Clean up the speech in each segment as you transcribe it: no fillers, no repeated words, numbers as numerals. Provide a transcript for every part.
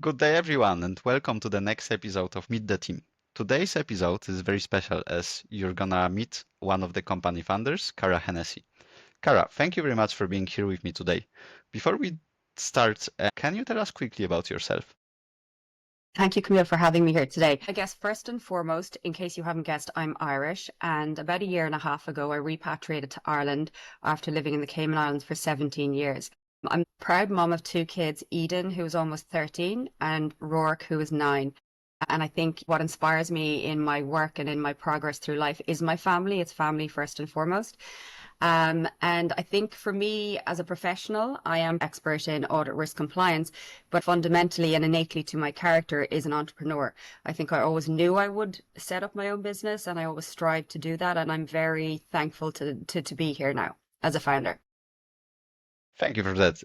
Good day, everyone, and welcome to the next episode of Meet the Team. Today's episode is very special as you're gonna meet one of the company founders, Cara Hennessy. Cara, thank you very much for being here with me today. Before we start, can you tell us quickly about yourself? Thank you, Camille, for having me here today. I guess first and foremost, in case you haven't guessed, I'm Irish, and about a year and a half ago, I repatriated to Ireland after living in the Cayman Islands for 17 years. I'm a proud mom of two kids, Eden, who is almost 13, and Rourke, who is 9. And I think what inspires me in my work and in my progress through life is my family. It's family first and foremost. And I think for me as a professional, I am expert in audit risk compliance, but fundamentally and innately to my character is an entrepreneur. I think I always knew I would set up my own business and I always strive to do that. And I'm very thankful to be here now as a founder. Thank you for that.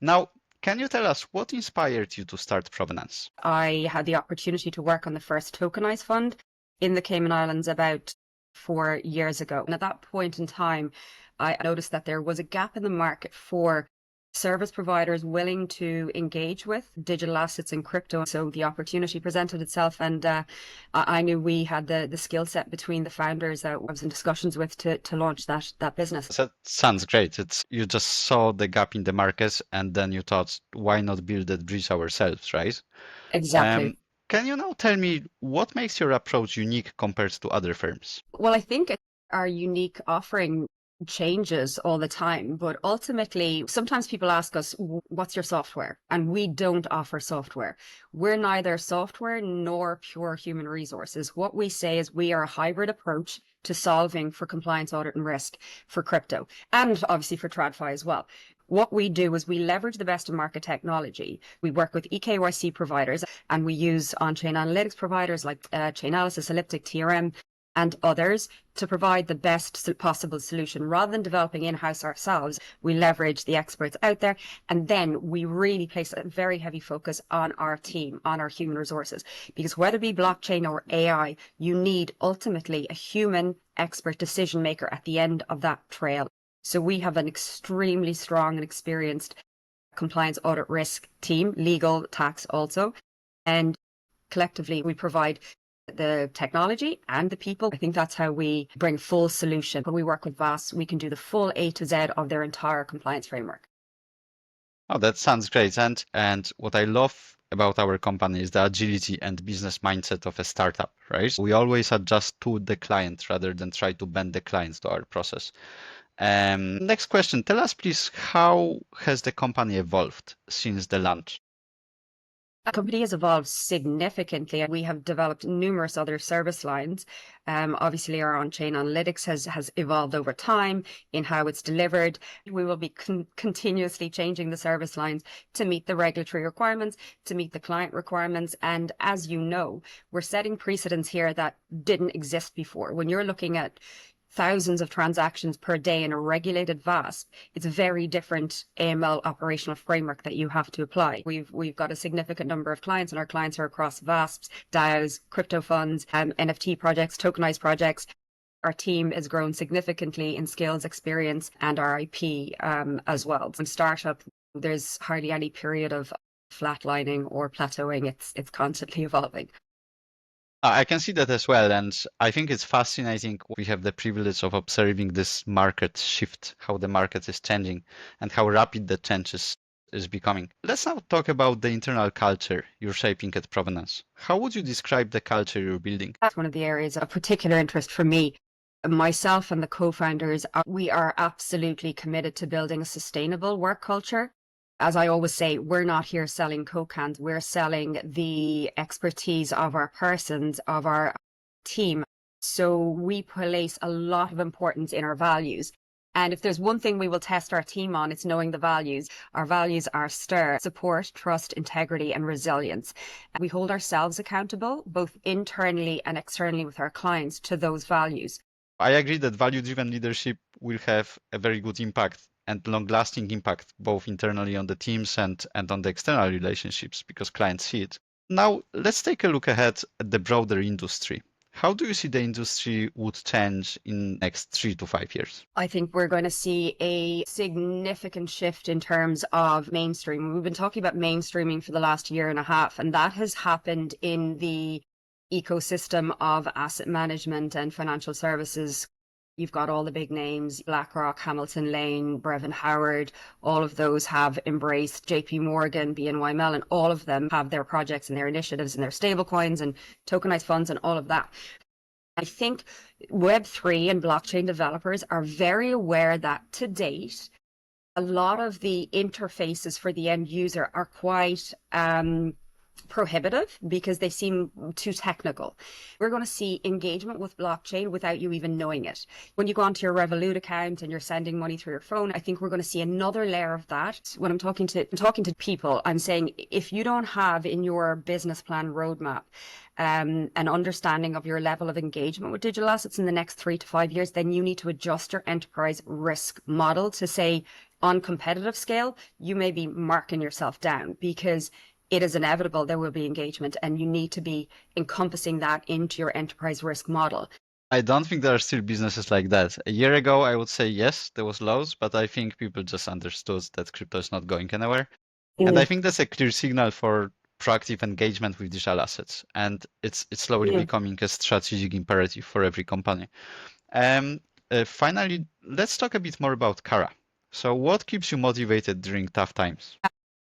Now, can you tell us what inspired you to start Provenance? I had the opportunity to work on the first tokenized fund in the Cayman Islands about 4 years ago. And at that point in time, I noticed that there was a gap in the market for service providers willing to engage with digital assets and crypto. So the opportunity presented itself, and I knew we had the skill set between the founders that I was in discussions with to launch that business. That sounds great. You just saw the gap in the market and then you thought, why not build that bridge ourselves, right? Exactly. Can you now tell me what makes your approach unique compared to other firms? Well, I think our unique offering changes all the time, but ultimately, sometimes people ask us, what's your software? And we don't offer software. We're neither software nor pure human resources. What we say is we are a hybrid approach to solving for compliance, audit, and risk for crypto, and obviously for TradFi as well. What we do is we leverage the best of market technology. We work with EKYC providers and we use on-chain analytics providers like Chainalysis, Elliptic, TRM, and others to provide the best possible solution. Rather than developing in-house ourselves, we leverage the experts out there, and then we really place a very heavy focus on our team, on our human resources. Because whether it be blockchain or AI, you need ultimately a human expert decision maker at the end of that trail. So we have an extremely strong and experienced compliance audit risk team, legal, tax also, and collectively we provide the technology and the people. I think that's how we bring full solution. When we work with VAS, we can do the full A to Z of their entire compliance framework. Oh, that sounds great. And what I love about our company is the agility and business mindset of a startup, right? We always adjust to the client rather than try to bend the clients to our process. Next question. Tell us, please, how has the company evolved since the launch? The company has evolved significantly. We have developed numerous other service lines. Obviously, our on-chain analytics has evolved over time in how it's delivered. We will be continuously changing the service lines to meet the regulatory requirements, to meet the client requirements. And as you know, we're setting precedents here that didn't exist before. When you're looking at thousands of transactions per day in a regulated VASP, it's a very different AML operational framework that you have to apply. We've got a significant number of clients, and our clients are across VASPs, DAOs, crypto funds, NFT projects, tokenized projects. Our team has grown significantly in skills, experience, and our IP as well. In startup, there's hardly any period of flatlining or plateauing. It's constantly evolving. I can see that as well, and I think it's fascinating. We have the privilege of observing this market shift, how the market is changing, and how rapid the changes is becoming. Let's now talk about the internal culture you're shaping at Provenance. How would you describe the culture you're building? That's one of the areas of particular interest for me. Myself and the co-founders, we are absolutely committed to building a sustainable work culture. As I always say, we're not here selling Coke cans. We're selling the expertise of our persons, of our team. So we place a lot of importance in our values. And if there's one thing we will test our team on, it's knowing the values. Our values are STIR, support, trust, integrity, and resilience. And we hold ourselves accountable, both internally and externally with our clients, to those values. I agree that value-driven leadership will have a very good impact and long-lasting impact, both internally on the teams and on the external relationships, because clients see it. Now, let's take a look ahead at the broader industry. How do you see the industry would change in next 3 to 5 years? I think we're going to see a significant shift in terms of mainstream. We've been talking about mainstreaming for the last year and a half, and that has happened in the ecosystem of asset management and financial services. You've got all the big names, BlackRock, Hamilton Lane, Brevin Howard, all of those have embraced JP Morgan, BNY Mellon, all of them have their projects and their initiatives and their stablecoins and tokenized funds and all of that. I think Web3 and blockchain developers are very aware that to date, a lot of the interfaces for the end user are quite prohibitive because they seem too technical. We're going to see engagement with blockchain without you even knowing it. When you go onto your Revolut account and you're sending money through your phone, I think we're going to see another layer of that. When I'm talking to people, I'm saying if you don't have in your business plan roadmap an understanding of your level of engagement with digital assets in the next 3 to 5 years, then you need to adjust your enterprise risk model to say on competitive scale, you may be marking yourself down because it is inevitable there will be engagement and you need to be encompassing that into your enterprise risk model. I don't think there are still businesses like that. A year ago, I would say yes, there was lows, but I think people just understood that crypto is not going anywhere. And I think that's a clear signal for proactive engagement with digital assets. And it's slowly becoming a strategic imperative for every company. Finally, let's talk a bit more about Cara. So what keeps you motivated during tough times?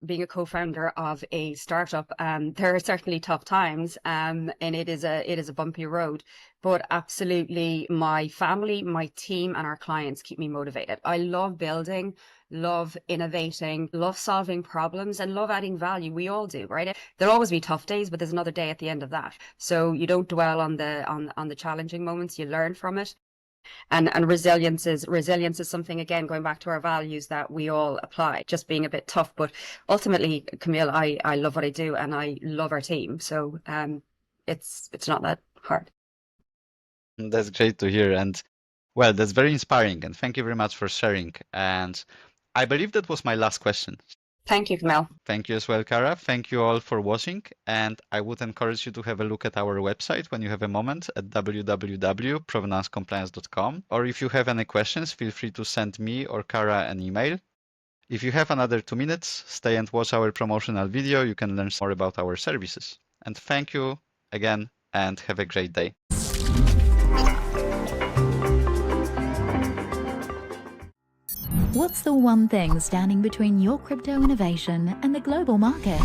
Being a co-founder of a startup, there are certainly tough times, and it is a bumpy road. But absolutely, my family, my team, and our clients keep me motivated. I love building, love innovating, love solving problems, and love adding value. We all do, right? There'll always be tough days, but there's another day at the end of that. So you don't dwell on the challenging moments. You learn from it. And resilience is something, again, going back to our values that we all apply, just being a bit tough. But ultimately, Camille, I love what I do and I love our team. So it's not that hard. That's great to hear. And well, that's very inspiring. And thank you very much for sharing. And I believe that was my last question. Thank you, Camille. Thank you as well, Cara. Thank you all for watching. And I would encourage you to have a look at our website when you have a moment at www.provenancecompliance.com. Or if you have any questions, feel free to send me or Cara an email. If you have another 2 minutes, stay and watch our promotional video. You can learn more about our services. And thank you again and have a great day. What's the one thing standing between your crypto innovation and the global market?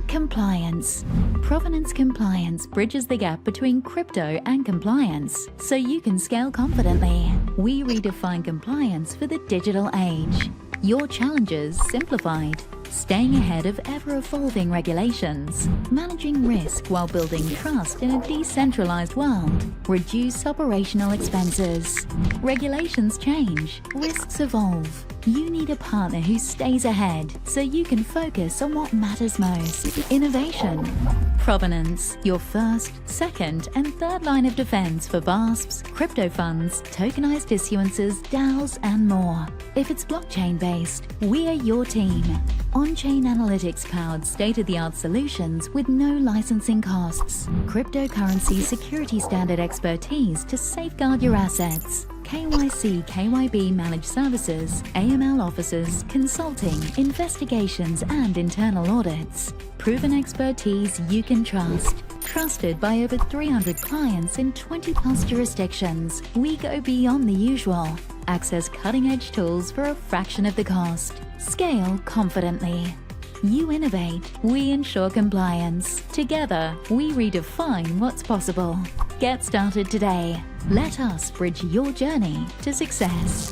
Compliance. Provenance Compliance bridges the gap between crypto and compliance so you can scale confidently. We redefine compliance for the digital age. Your challenges simplified. Staying ahead of ever-evolving regulations. Managing risk while building trust in a decentralized world. Reduce operational expenses. Regulations change. Risks evolve. You need a partner who stays ahead so you can focus on what matters most. Innovation. Provenance, your first, second, and third line of defense for VASPs, crypto funds, tokenized issuances, DAOs, and more. If it's blockchain-based, we are your team. On-chain analytics-powered state-of-the-art solutions with no licensing costs. Cryptocurrency security standard expertise to safeguard your assets. KYC, KYB managed services, AML offices, consulting, investigations, and internal audits. Proven expertise you can trust. Trusted by over 300 clients in 20+ jurisdictions, we go beyond the usual. Access cutting-edge tools for a fraction of the cost. Scale confidently. You innovate, we ensure compliance. Together, we redefine what's possible. Get started today. Let us bridge your journey to success.